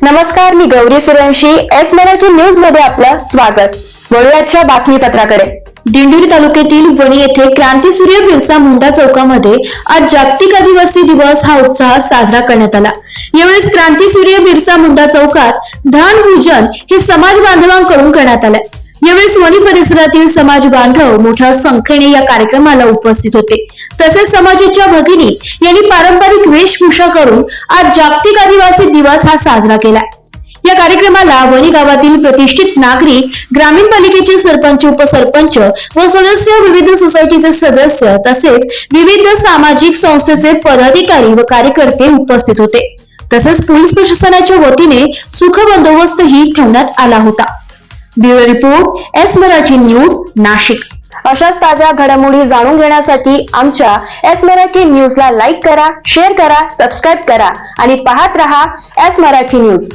नमस्कार, मी Gauri Suryavanshi. S Marathi news मध्ये आपलं स्वागत. वळूयाच्या बातमीपत्राकडे. दिंडोरी तालुक्यातील वणी येथे क्रांतीसूर्य बिरसा मुंडा चौकामध्ये आज जागतिक आदिवासी दिवस हा उत्साहात साजरा करण्यात आला. यावेळेस क्रांतीसूर्य बिरसा मुंडा चौकात धान पूजन हे समाज बांधवांकडून करण्यात आले. यावेळेस वणी परिसरातील समाज बांधव मोठ्या संख्येने या कार्यक्रमाला उपस्थित होते. तसेच समाजाच्या भगिनी यांनी पारंपरिक वेशभूषा करून आज जागतिक आदिवासी दिवस हा साजरा केला. या कार्यक्रमाला वणी गावातील प्रतिष्ठित नागरिक, ग्रामीण पालिकेचे सरपंच, उपसरपंच व सदस्य, विविध सोसायटीचे सदस्य तसेच विविध सामाजिक संस्थेचे पदाधिकारी व कार्यकर्ते उपस्थित होते. तसेच पोलीस प्रशासनाच्या वतीने सुख बंदोबस्तही ठेवण्यात आला होता. Bureau report, S Marathi news, Nashik. अशाच ताज्या घडामोडी जाणून घेण्यासाठी आमच्या एस मराठी न्यूजला लाईक करा, शेअर करा, सबस्क्राईब करा आणि पाहत रहा एस मराठी न्यूज.